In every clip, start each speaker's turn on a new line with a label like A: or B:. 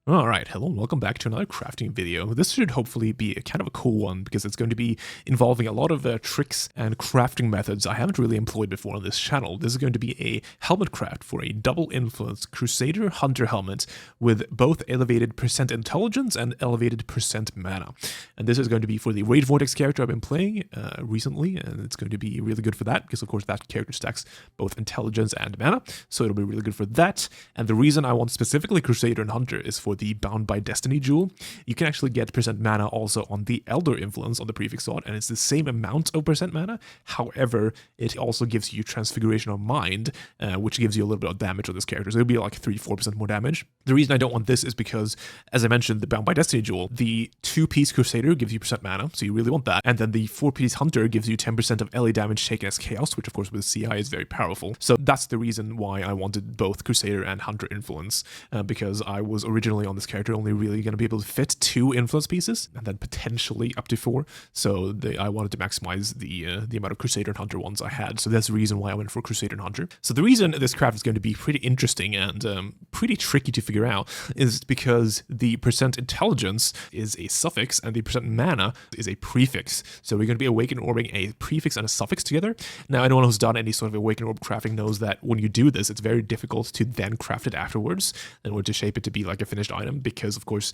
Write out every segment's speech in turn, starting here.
A: Alright, hello and welcome back to another crafting video. This should hopefully be a kind of a cool one because it's going to be involving a lot of tricks and crafting methods I haven't really employed before on this channel. This is going to be a helmet craft for a double influence Crusader Hunter helmet with both elevated percent intelligence and elevated percent mana. And this is going to be for the Raid Vortex character I've been playing recently, and it's going to be really good for that because of course that character stacks both intelligence and mana, so it'll be really good for that. And the reason I want specifically Crusader and Hunter is for the Bound by Destiny jewel. You can actually get percent mana also on the Elder influence on the prefix slot, and it's the same amount of percent mana. However, it also gives you Transfiguration of Mind, which gives you a little bit of damage on this character. So it'll be like 3-4% more damage. The reason I don't want this is because, as I mentioned, the Bound by Destiny jewel, the 2-piece Crusader gives you percent mana, so you really want that. And then the 4-piece Hunter gives you 10% of LA damage taken as Chaos, which of course with CI is very powerful. So that's the reason why I wanted both Crusader and Hunter influence, because I was originally on this character only really going to be able to fit 2 influence pieces and then potentially up to 4. So I wanted to maximize the amount of Crusader and Hunter ones I had. So that's the reason why I went for Crusader and Hunter. So the reason this craft is going to be pretty interesting and pretty tricky to figure out is because the percent intelligence is a suffix and the percent mana is a prefix. So we're going to be awaken orbing a prefix and a suffix together. Now anyone who's done any sort of awaken orb crafting knows that when you do this, it's very difficult to then craft it afterwards in order to shape it to be like a finished item, because of course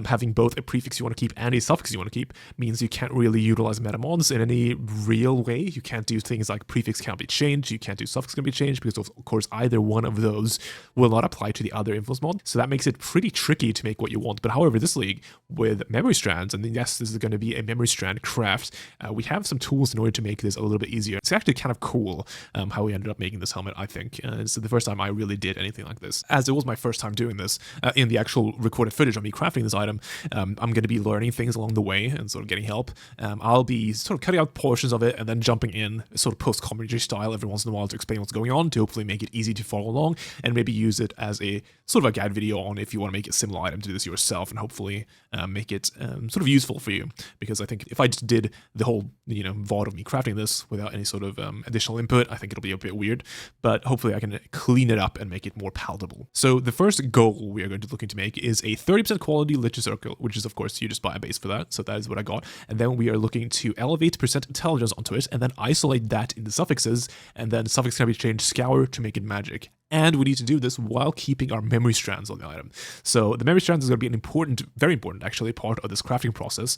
A: having both a prefix you want to keep and a suffix you want to keep means you can't really utilize metamons in any real way. You can't do things like prefix can't be changed, you can't do suffix can be changed, because of course either one of those will not apply to the other influence mod. So that makes it pretty tricky to make what you want. But however, this league with memory strands, and yes, this is going to be a memory strand craft, we have some tools in order to make this a little bit easier. It's actually kind of cool how we ended up making this helmet, I think. It's the first time I really did anything like this, as it was my first time doing this in the actual recorded footage of me crafting this item. I'm going to be learning things along the way and sort of getting help. I'll be sort of cutting out portions of it and then jumping in sort of post-commentary style every once in a while to explain what's going on, to hopefully make it easy to follow along and maybe use it as a sort of a guide video on if you want to make a similar item to this yourself, and hopefully make it sort of useful for you. Because I think if I just did the whole VOD of me crafting this without any sort of additional input, I think it'll be a bit weird, but hopefully I can clean it up and make it more palatable. So the first goal we are going to looking to make is a 30% quality SebCircle, which is of course you just buy a base for that, so that is what I got. And then we are looking to elevate percent intelligence onto it and then isolate that into suffixes, and then suffix can be changed scour to make it magic. And we need to do this while keeping our memory strands on the item. So the memory strands is going to be an important, very important actually, part of this crafting process.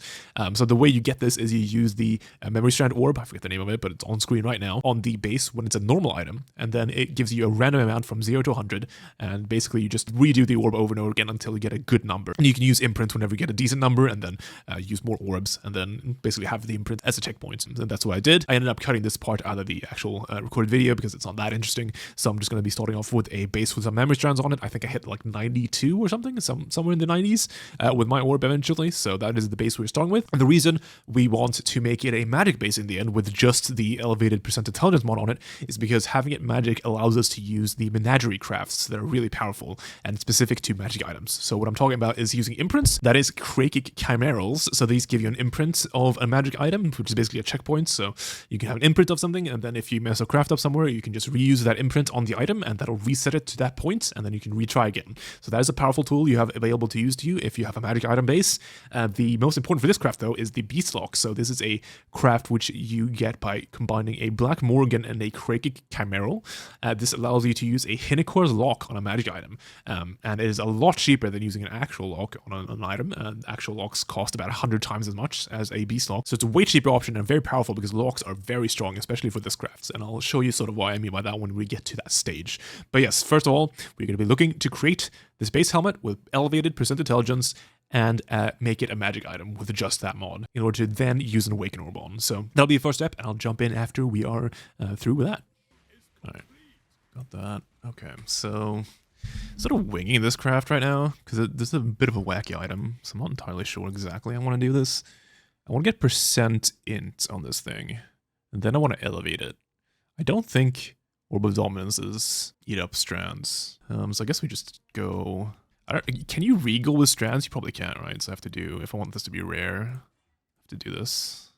A: So the way you get this is you use the memory strand orb, I forget the name of it, but it's on screen right now, on the base when it's a normal item. And then it gives you a random amount from 0 to 100. And basically you just redo the orb over and over again until you get a good number. And you can use imprint whenever you get a decent number, and then use more orbs, and then basically have the imprint as a checkpoint. And that's what I did. I ended up cutting this part out of the actual recorded video because it's not that interesting. So I'm just going to be starting off with a base with some memory strands on it. I think I hit like 92 or something, somewhere in the 90s with my orb eventually. So that is the base we're starting with. And the reason we want to make it a magic base in the end with just the elevated percent intelligence mod on it is because having it magic allows us to use the menagerie crafts that are really powerful and specific to magic items. So what I'm talking about is using imprints, that is Krakic Chimerals. So these give you an imprint of a magic item, which is basically a checkpoint. So you can have an imprint of something, and then if you mess a craft up somewhere, you can just reuse that imprint on the item, and that'll reset it to that point, and then you can retry again. So that is a powerful tool you have available to use to you if you have a magic item base. The most important for this craft though is the Beast Lock. So this is a craft which you get by combining a Black Morgan and a Krakic Chimeral. This allows you to use a Hinicor's Lock on a magic item, and it is a lot cheaper than using an actual lock on an item. Actual locks cost about 100 times as much as a Beast Lock, so it's a way cheaper option and very powerful because locks are very strong, especially for this craft, and I'll show you sort of what I mean by that when we get to that stage. But yes, first of all, we're going to be looking to create this base helmet with elevated percent intelligence and make it a magic item with just that mod in order to then use an awaken orb on. So that'll be the first step, and I'll jump in after we are through with that. All right, got that. Okay, so sort of winging this craft right now because this is a bit of a wacky item, so I'm not entirely sure exactly how I want to do this. I want to get percent int on this thing, and then I want to elevate it. I don't think Orb of Dominance is eat up strands. So I guess we just go. Can you regal with strands? You probably can't, right? So I have to do, if I want this to be rare, I have to do this.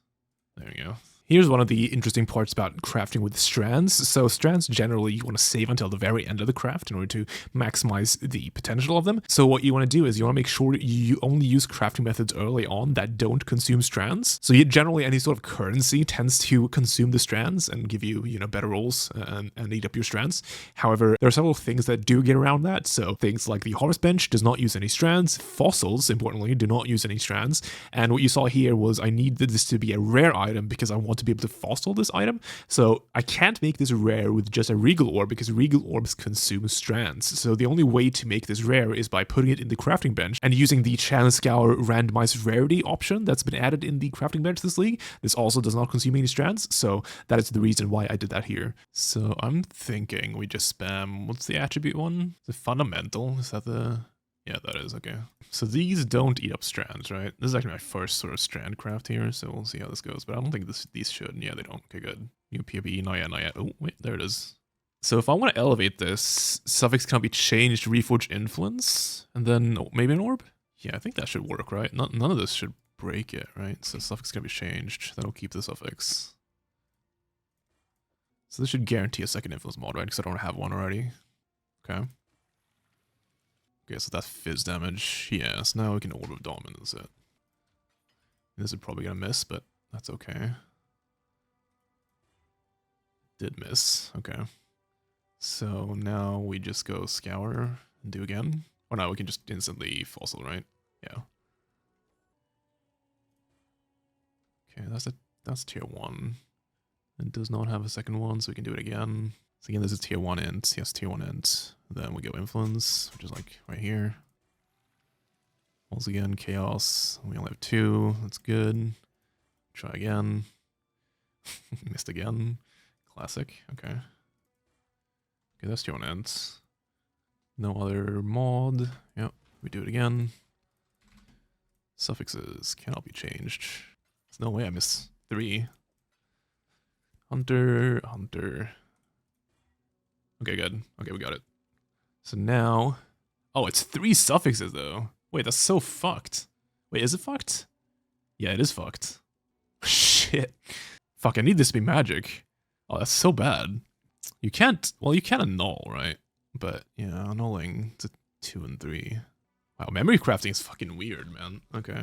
A: There we go. Here's one of the interesting parts about crafting with strands. So strands generally you want to save until the very end of the craft in order to maximize the potential of them. So what you want to do is you want to make sure you only use crafting methods early on that don't consume strands. So generally any sort of currency tends to consume the strands and give you, better rolls and eat up your strands. However, there are several things that do get around that. So things like the harvest bench does not use any strands. Fossils, importantly, do not use any strands. And what you saw here was I needed this to be a rare item because I want to be able to fossil this item. So I can't make this rare with just a regal orb because regal orbs consume strands. So the only way to make this rare is by putting it in the crafting bench and using the channel scour randomized rarity option that's been added in the crafting bench this league. This also does not consume any strands, so that is the reason why I did that here. So I'm thinking we just spam, what's the attribute one? The fundamental, is that the... Yeah, that is, okay. So these don't eat up strands, right? This is actually my first sort of strand craft here, so we'll see how this goes. But I don't think these should. Yeah, they don't. Okay, good. New POE, not yet. Oh, wait, there it is. So if I want to elevate this, suffix can be changed to reforge influence, and then maybe an orb? Yeah, I think that should work, right? None of this should break it, right? So suffix can be changed. That'll keep the suffix. So this should guarantee a second influence mod, right? Because I don't have one already. Okay. Okay, so that's fizz damage. Yeah, so now we can Orb of Dominance it. This is probably gonna miss, but that's okay. Did miss. Okay. So now we just go Scour and do again. Or now we can just instantly Fossil, right? Yeah. Okay, that's tier 1. It does not have a second one, so we can do it again. So again, this is tier 1 int. Yes, tier 1 int. Then we go influence, which is like right here. Once again, chaos. We only have 2. That's good. Try again. Missed again. Classic. Okay. Okay, that's tier 1 int. No other mod. Yep. We do it again. Suffixes cannot be changed. There's no way I miss 3. Hunter. Okay, good. Okay, we got it. So now... Oh, it's 3 suffixes, though. Wait, that's so fucked. Wait, is it fucked? Yeah, it is fucked. Shit. Fuck, I need this to be magic. Oh, that's so bad. You can't... Well, you can annul, right? But, yeah, annulling to 2 and 3. Wow, memory crafting is fucking weird, man. Okay.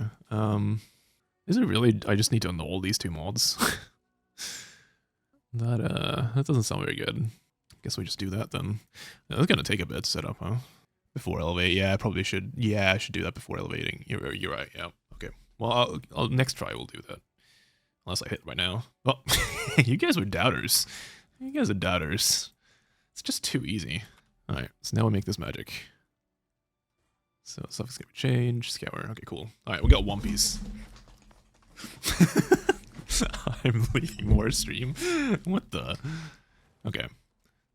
A: Is it really... I just need to annul these 2 mods? That doesn't sound very good. Guess we just do that then. That's gonna take a bit to set up, huh? Before elevate, yeah, I probably should. Yeah, I should do that before elevating. You're right. Yeah, okay. Well, I'll next try we'll do that. Unless I hit right now. Oh, you guys were doubters. You guys are doubters. It's just too easy. All right, so now we make this magic. So stuff is gonna change. Scour. Okay, cool. All right, we got one piece. I'm leaving more stream. What the? Okay.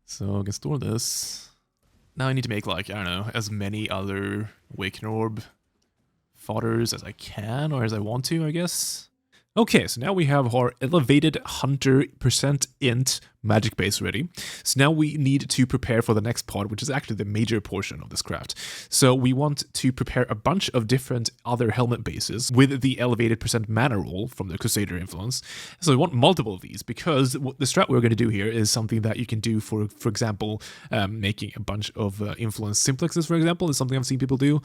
A: So I can store this. Now I need to make, like, I don't know, as many other Awaken Orb fodders as I can, or as I want to, I guess. Okay, so now we have our elevated hunter %int magic base ready. So now we need to prepare for the next part, which is actually the major portion of this craft. So we want to prepare a bunch of different other helmet bases with the elevated % mana roll from the Crusader influence. So we want multiple of these because what the strat we're going to do here is something that you can do for example, making a bunch of influence simplexes, for example, is something I've seen people do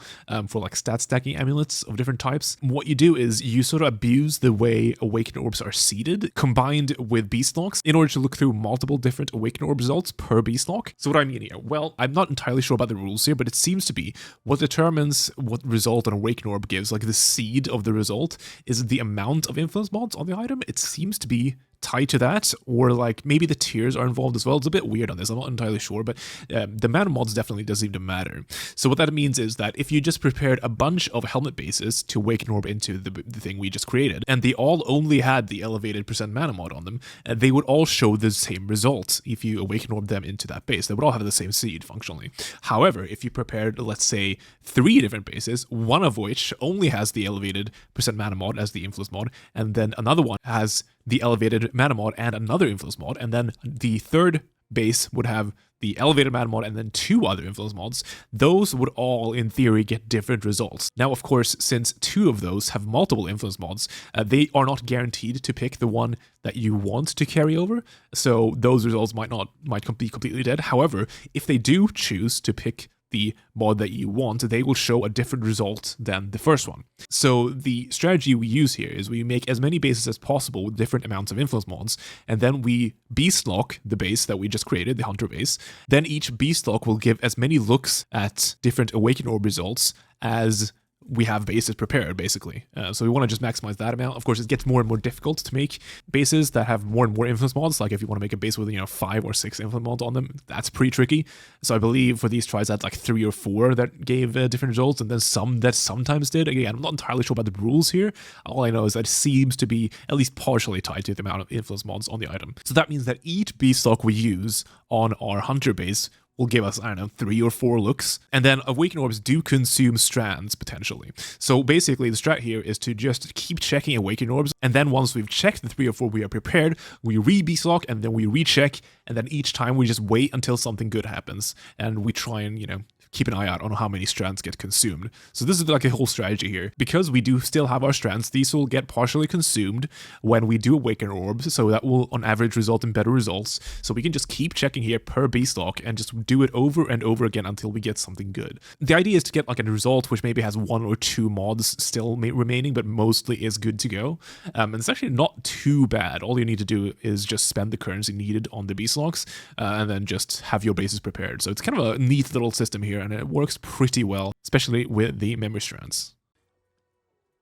A: for like stat stacking amulets of different types. What you do is you sort of abuse the way Awakened Orbs are seeded combined with Beast Locks in order to look through multiple different Awakened Orb results per Beast Lock. So what I mean here, well, I'm not entirely sure about the rules here, but it seems to be what determines what result an Awakened Orb gives, like the seed of the result, is the amount of influence mods on the item. It seems to be tied to that, or like maybe the tiers are involved as well. It's a bit weird on this, I'm not entirely sure, but the mana mods definitely does seem to matter. So what that means is that if you just prepared a bunch of helmet bases to Awaken Orb into the thing we just created, and they all only had the elevated % mana mod on them, they would all show the same result if you Awaken Orb them into that base. They would all have the same seed functionally. However, if you prepared, let's say, 3 different bases, one of which only has the elevated % mana mod as the influence mod, and then another one has the elevated mana mod and another influence mod, and then the third base would have the elevated matter mod and then 2 other influence mods, those would all, in theory, get different results. Now, of course, since 2 of those have multiple influence mods, they are not guaranteed to pick the one that you want to carry over, so those results might be completely dead. However, if they do choose to pick the mod that you want, they will show a different result than the first one. So the strategy we use here is we make as many bases as possible with different amounts of influence mods, and then we beast lock the base that we just created, the hunter base. Then each beast lock will give as many looks at different awakened orb results as we have bases prepared, basically. So we want to just maximize that amount. Of course, it gets more and more difficult to make bases that have more and more influence mods. Like if you want to make a base with, 5 or 6 influence mods on them, that's pretty tricky. So I believe for these tries, I had like 3 or 4 that gave different results, and then some that sometimes did. Again, I'm not entirely sure about the rules here. All I know is that it seems to be at least partially tied to the amount of influence mods on the item. So that means that each beast lock we use on our hunter base will give us, 3 or 4 looks. And then awakened orbs do consume strands, potentially. So basically, the strat here is to just keep checking awakened orbs, and then once we've checked the 3 or 4 we are prepared, we re-beast lock, and then we recheck, and then each time we just wait until something good happens, and we try and, keep an eye out on how many strands get consumed. So this is like a whole strategy here. Because we do still have our strands, these will get partially consumed when we do awaken orbs, so that will on average result in better results. So we can just keep checking here per beast lock and just do it over and over again until we get something good. The idea is to get like a result which maybe has 1 or 2 mods still remaining, but mostly is good to go. And it's actually not too bad. All you need to do is just spend the currency needed on the beast locks, and then just have your bases prepared. So it's kind of a neat little system here, and it works pretty well, especially with the memory strands.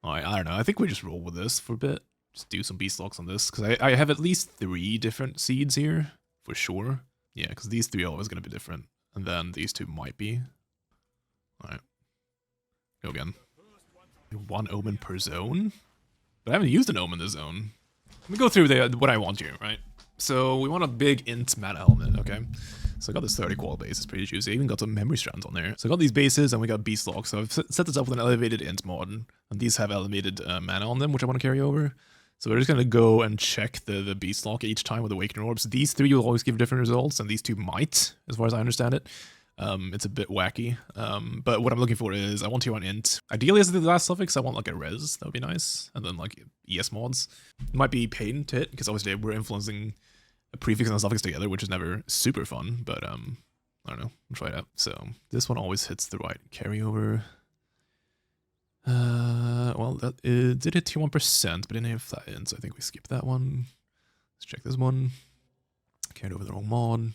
A: Alright, I don't know, I think we just roll with this for a bit. Just do some beast locks on this, because I have at least 3 different seeds here, for sure. Yeah, because these 3 are always going to be different, and then these 2 might be. Alright, go again. 1 omen per zone? But I haven't used an omen in this zone. Let me go through what I want here, right? So we want a big int mana helmet, okay? So I got this 30 qual base, it's pretty juicy. I even got some memory strands on there. So I got these bases and we got beast locks. So I've set this up with an elevated int mod, and these have elevated mana on them, which I want to carry over. So we're just going to go and check the beast lock each time with awakened orbs. These 3 will always give different results, and these 2 might, as far as I understand it. It's a bit wacky, but what I'm looking for is I want to on int. Ideally, as the last suffix, I want like a res. That would be nice, and then like ES mods. It might be pain to hit because obviously we're influencing a prefix and a suffix together, which is never super fun. But I don't know. We'll try it out. So this one always hits the right carryover. Well, that did hit T1%, but didn't have flat int, so I think we skipped that one. Let's check this one. Carried over the wrong mod.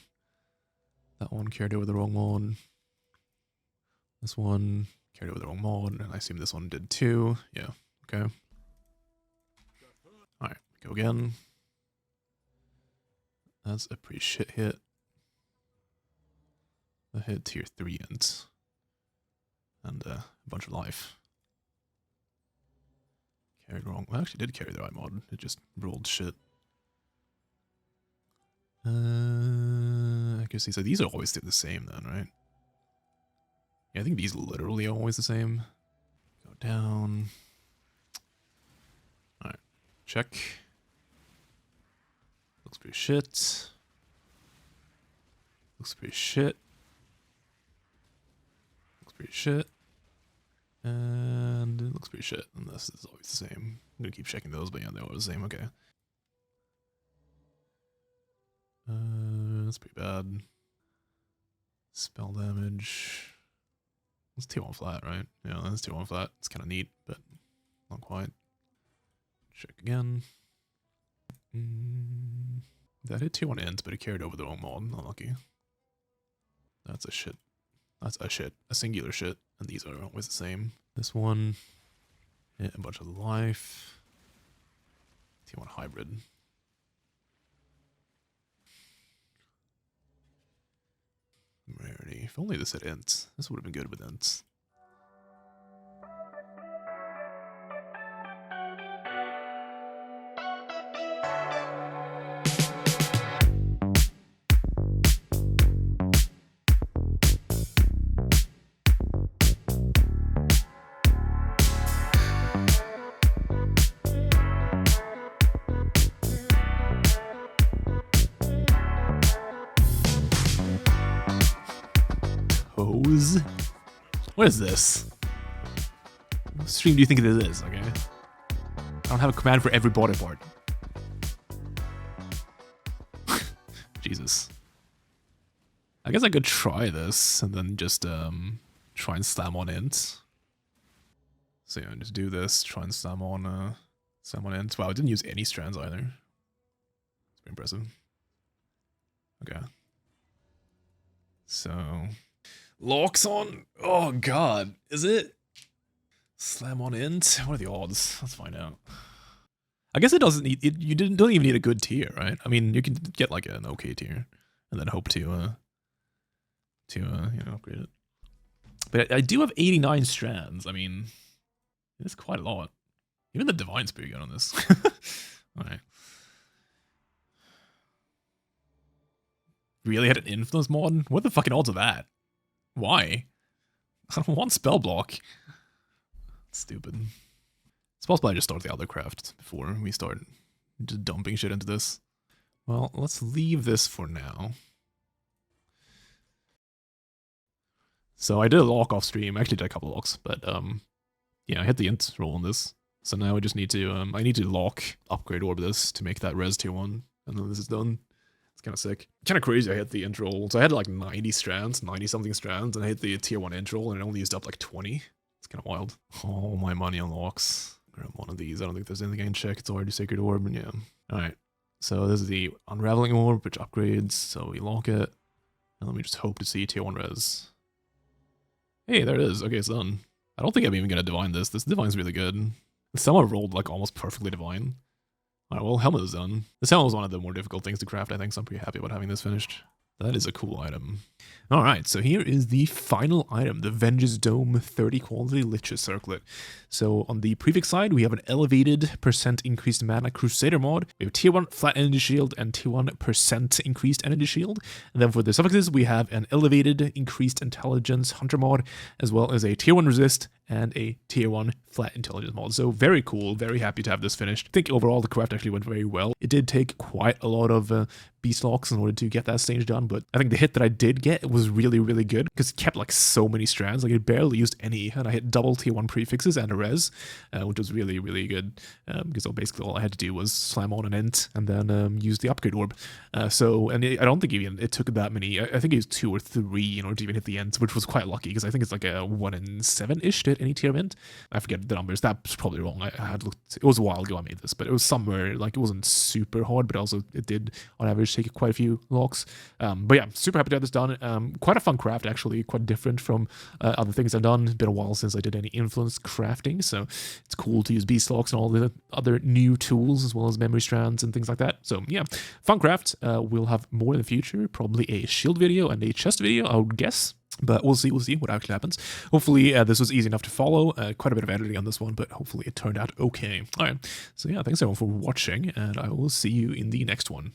A: That one carried over the wrong mod. This one carried over the wrong mod, and I assume this one did too. Yeah, okay. Alright, go again. That's a pretty shit hit. That hit tier 3 int. And a bunch of life. Carried wrong. Well, I actually did carry the right mod. It just rolled shit. I guess these are always the same then, right? Yeah, I think these literally are always the same. Go down. Alright. Check. Looks pretty shit. Looks pretty shit. Looks pretty shit. And it looks pretty shit. And this is always the same. I'm gonna keep checking those, but yeah, they're always the same. Okay. That's pretty bad. Spell damage. It's T1 flat, right? Yeah, that's T1 flat. It's kind of neat, but not quite. Check again. That hit T1 int, but it carried over the wrong mod. Unlucky. That's a shit. That's a shit. A singular shit. And these are always the same. This one. Yeah, a bunch of life. T1 hybrid. Rarity. If only this had ints. This would have been good with ints. What is this? What stream do you think this is, okay? I don't have a command for every body part. Jesus. I guess I could try this and then just try and slam on int. So yeah, just do this, try and slam on int. Wow, I didn't use any strands either. It's pretty impressive. Okay. So locks on. Oh god, is it? Slam on int? What are the odds? Let's find out. I guess it doesn't need it. You don't even need a good tier, right? I mean, you can get like an okay tier and then hope to you know, upgrade it. But I do have 89 strands. I mean, it's quite a lot. Even the divine's pretty good on this. All right. Really had an influence mod? What the fucking odds of that? Why? I don't want spell block. Stupid. It's possible I just start the other craft before we start just dumping shit into this. Well, let's leave this for now. So I did a lock off stream. I actually did a couple of locks, but yeah, I hit the int roll on this. So now I just need to I need to lock upgrade orb this to make that res tier 1, and then this is done. It's kind of sick. Kind of crazy I hit the int roll. So I had like 90 something strands, and I hit the tier 1 int roll and it only used up like 20. It's kind of wild. All my money on locks. Grab one of these. I don't think there's anything I can check. It's already sacred orb, and yeah. Alright. So this is the unraveling orb, which upgrades. So we lock it. And then we just hope to see tier 1 res. Hey, there it is. Okay, it's done. I don't think I'm even gonna divine this. This divine's really good. Someone rolled like almost perfectly divine. Alright, well, helmet is done. This helmet was one of the more difficult things to craft, I think, so I'm pretty happy about having this finished. That is a cool item. Alright, so here is the final item, the Vengeance Dome 30 quality Lich's Circlet. So on the prefix side, we have an elevated % increased mana Crusader mod. We have tier 1 flat energy shield and tier 1% increased energy shield. And then for the suffixes, we have an elevated increased intelligence hunter mod, as well as a tier 1 resist and a tier 1 flat intelligence mod. So very cool, very happy to have this finished. I think overall the craft actually went very well. It did take quite a lot of beast locks in order to get that stage done, but I think the hit that I did get was really, really good because it kept like so many strands. Like it barely used any, and I hit double tier 1 prefixes and a res, which was really, really good because basically all I had to do was slam on an int and then use the upgrade orb. I don't think even it took that many. I think it was 2 or 3 in order to even hit the int, which was quite lucky because I think it's like a 1 in 7-ish to hit any tier int. I forget the numbers. That's probably wrong. I had looked. It was a while ago I made this, but it was somewhere like it wasn't super hard, but also it did on average take quite a few locks. But yeah, super happy to have this done. Quite a fun craft actually, quite different from other things I've done. It's been a while since I did any influence crafting, so it's cool to use beast locks and all the other new tools as well as memory strands and things like that. So yeah, fun craft. We'll have more in the future, probably a shield video and a chest video, I would guess. But we'll see what actually happens. Hopefully this was easy enough to follow. Quite a bit of editing on this one, but hopefully it turned out okay. Alright, so yeah, thanks everyone for watching, and I will see you in the next one.